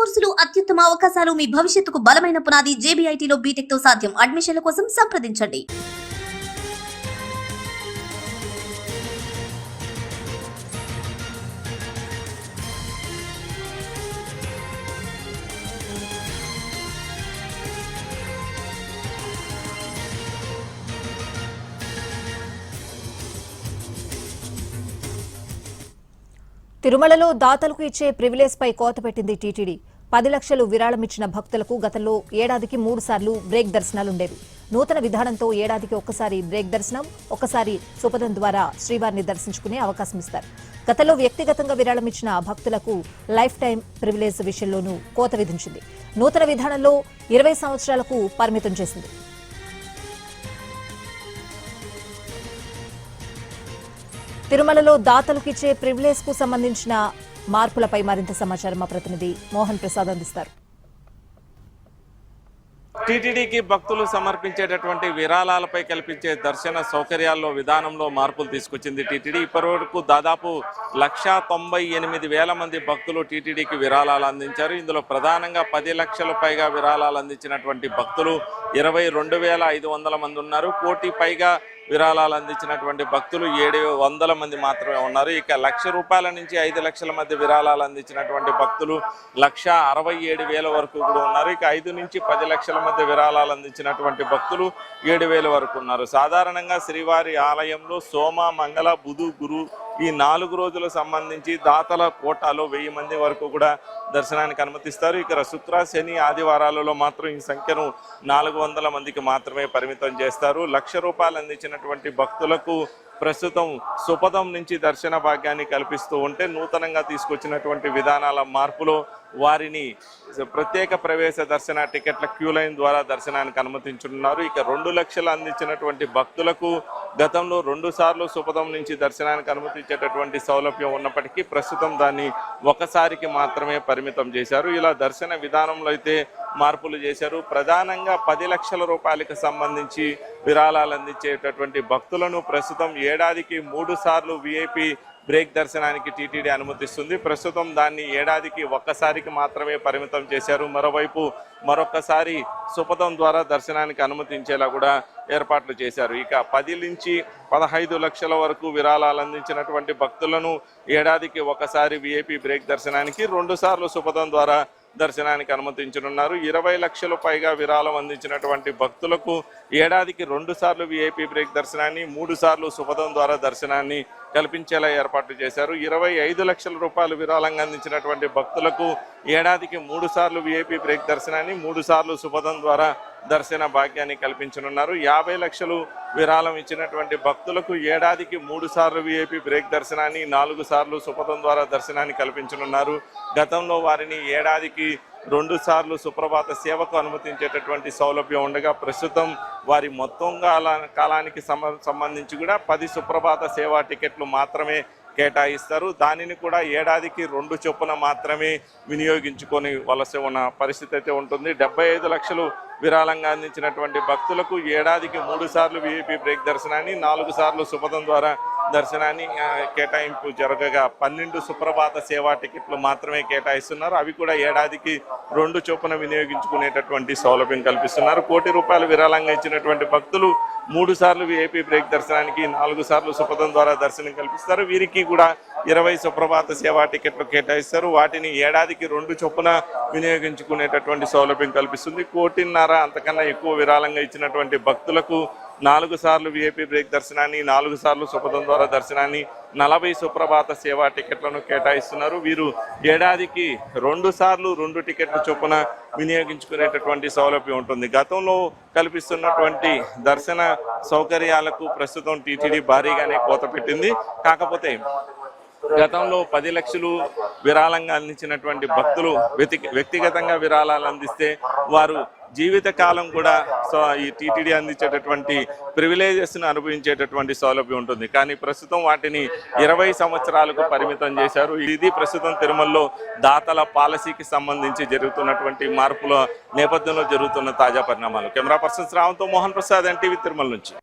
కోర్సులు అత్యుత్తమ అవకాశాలు మీ భవిష్యత్తుకు బలమైన పునాది JBITలో బీటెక్ తో సాధ్యం. అడ్మిషన్ల కోసం సంప్రదించండి. తిరుమలలో దాతలకు ఇచ్చే ప్రివిలేజ్ పై కోత పెట్టింది టీటీడీ. 10 లక్షలు విరాళమిచ్చిన భక్తులకు గతంలో ఏడాదికి 3 సార్లు బ్రేక్ దర్శనాలుండేవి. నూతన విధానంతో ఏడాదికి ఒక్కసారి బ్రేక్ దర్శనం, ఒక్కసారి సుపథం ద్వారా శ్రీవారిని దర్శించుకునే అవకాశం ఇస్తారు. గతంలో వ్యక్తిగతంగా విరాళమిచ్చిన భక్తులకు లైఫ్ టైం ప్రివిలేజ్ విషయంలోనూ కోత విధించింది. నూతన విధానంలో 20 సంవత్సరాలకు పరిమితం చేసింది. తిరుమలలో దాతలకు ఇచ్చే ప్రివిలేజ్ కు సంబంధించిన మార్పులపై మరింత సమాచారం మా ప్రతినిధి మోహన్ ప్రసాద్ అందిస్తారు. టీటీడీకి భక్తులు సమర్పించేటటువంటి విరాళాలపై కల్పించే దర్శన సౌకర్యాల్లో విధానంలో మార్పులు తీసుకొచ్చింది టీటీడీ. ఇప్పటివరకు దాదాపు 1,98,000 మంది భక్తులు టీటీడీకి విరాళాలు అందించారు. ఇందులో ప్రధానంగా 10 లక్షల పైగా విరాళాలు అందించినటువంటి భక్తులు 22,500 మంది ఉన్నారు. కోటి పైగా విరాళాలు అందించినటువంటి భక్తులు 700 మంది మాత్రమే ఉన్నారు. ఇక ₹1,00,000 నుంచి 5 లక్షల మధ్య విరాళాలు అందించినటువంటి భక్తులు 1,67,000 వరకు కూడా ఉన్నారు. ఇక 5 నుంచి 10 లక్షల మధ్య విరాళాలు అందించినటువంటి భక్తులు 7,000 వరకు ఉన్నారు. సాధారణంగా శ్రీవారి ఆలయంలో సోమ, మంగళ, బుధు, గురు ఈ 4 రోజులకు సంబంధించి దాతల కోటాలో 1000 మంది వరకు కూడా దర్శనానికి అనుమతిస్తారు. ఇక శుక్ర, శని, ఆదివారాలలో మాత్రం ఈ సంఖ్యను 400 మందికి మాత్రమే పరిమితం చేస్తారు. ₹1,00,000 అందించినటువంటి భక్తులకు ప్రస్తుతం సుపథం నుంచి దర్శన భాగ్యాన్ని కల్పిస్తూ ఉంటే, నూతనంగా తీసుకొచ్చినటువంటి విధానాల మార్పులో వారిని ప్రత్యేక ప్రవేశ దర్శన టికెట్ల క్యూ లైన్ ద్వారా దర్శనానికి అనుమతించున్నారు. ఇక 2 లక్షలు అందించినటువంటి భక్తులకు గతంలో 2 సార్లు సుపథం నుంచి దర్శనానికి అనుమతించేటటువంటి సౌలభ్యం ఉన్నప్పటికీ ప్రస్తుతం దాన్ని ఒకసారికి మాత్రమే పరిమితం చేశారు. ఇలా దర్శన విధానంలో అయితే మార్పులు చేశారు. ప్రధానంగా 10 లక్షల రూపాయలకు సంబంధించి విరాళాలు అందించేటటువంటి భక్తులను ప్రస్తుతం ఏడాదికి 3 సార్లు VIP బ్రేక్ దర్శనానికి టీటీడీ అనుమతిస్తుంది. ప్రస్తుతం దాన్ని ఏడాదికి ఒక్కసారికి మాత్రమే పరిమితం చేశారు. మరోవైపు మరొకసారి సుపథం ద్వారా దర్శనానికి అనుమతించేలా కూడా ఏర్పాట్లు చేశారు. ఇక 10 నుంచి 15 లక్షల వరకు విరాళాలు అందించినటువంటి భక్తులను ఏడాదికి ఒకసారి VIP బ్రేక్ దర్శనానికి, 2 సార్లు సుపథం ద్వారా దర్శనానికి అనుమతించనున్నారు. 20 లక్షల పైగా విరాళం అందించినటువంటి భక్తులకు ఏడాదికి 2 సార్లు VIP బ్రేక్ దర్శనాన్ని, 3 సార్లు సుపథం ద్వారా దర్శనాన్ని కల్పించేలా ఏర్పాట్లు చేశారు. 25 లక్షల రూపాయలు విరాళంగా అందించినటువంటి భక్తులకు ఏడాదికి 3 సార్లు VIP బ్రేక్ దర్శనాన్ని, 3 సార్లు సుపథం ద్వారా దర్శన భాగ్యాన్ని కల్పించనున్నారు. 50 లక్షలు విరాళం ఇచ్చినటువంటి భక్తులకు ఏడాదికి 3 సార్లు VIP బ్రేక్ దర్శనాన్ని, 4 సార్లు సుపథం ద్వారా దర్శనాన్ని కల్పించనున్నారు. గతంలో వారిని ఏడాదికి 2 సార్లు సుప్రభాత సేవకు అనుమతించేటటువంటి సౌలభ్యం ఉండగా ప్రస్తుతం వారి మొత్తం కాలానికి సంబంధించి కూడా 10 సుప్రభాత సేవా టికెట్లు మాత్రమే కేటాయిస్తారు. దానిని కూడా ఏడాదికి 2 చొప్పున మాత్రమే వినియోగించుకొని వలస ఉన్న పరిస్థితి అయితే ఉంటుంది. 75 లక్షలు విరాళంగా అందించినటువంటి భక్తులకు ఏడాదికి 3 సార్లు VIP బ్రేక్ దర్శనాన్ని, 4 సార్లు సుపథం ద్వారా దర్శనాన్ని కేటాయింపు జరగగా 12 సుప్రభాత సేవా టికెట్లు మాత్రమే కేటాయిస్తున్నారు. అవి కూడా ఏడాదికి 2 చొప్పున వినియోగించుకునేటటువంటి సౌలభ్యం కల్పిస్తున్నారు. ₹1,00,000 విరాళంగా ఇచ్చినటువంటి భక్తులు 3 సార్లు VIP బ్రేక్ దర్శనానికి, 4 సార్లు సుపథం ద్వారా దర్శనం కల్పిస్తారు. వీరికి కూడా 20 సుప్రభాత సేవా టికెట్లు కేటాయిస్తారు. వాటిని ఏడాదికి 2 చొప్పున వినియోగించుకునేటటువంటి సౌలభ్యం కల్పిస్తుంది. 1,50,00,000 అంతకన్నా ఎక్కువ విరాళంగా ఇచ్చినటువంటి భక్తులకు 4 సార్లు VIP బ్రేక్ దర్శనాన్ని, 4 సార్లు సుపథం ద్వారా దర్శనాన్ని, 40 సుప్రభాత సేవా టికెట్లను కేటాయిస్తున్నారు. వీరు ఏడాదికి 2 సార్లు 2 టికెట్ల చొప్పున వినియోగించుకునేటటువంటి సౌలభ్యం ఉంటుంది. గతంలో కల్పిస్తున్నటువంటి దర్శన సౌకర్యాలకు ప్రస్తుతం టీటీడీ భారీగానే కోత పెట్టింది. కాకపోతే గతంలో 10 లక్షలు విరాళంగా అందించినటువంటి భక్తులు వ్యక్తిగతంగా విరాళాలు అందిస్తే వారు జీవితకాలం కూడా ఈ టీటీడీ అందించేటటువంటి ప్రివిలేజెస్ను అనుభవించేటటువంటి సౌలభ్యం ఉంటుంది. కానీ ప్రస్తుతం వాటిని 20 సంవత్సరాలకు పరిమితం చేశారు. ఇది ప్రస్తుతం తిరుమలలో దాతల పాలసీకి సంబంధించి జరుగుతున్నటువంటి మార్పుల నేపథ్యంలో జరుగుతున్న తాజా పరిణామాలు. కెమెరా పర్సన్ రావంతో మోహన్ ప్రసాద్, NTV తిరుమల నుంచి.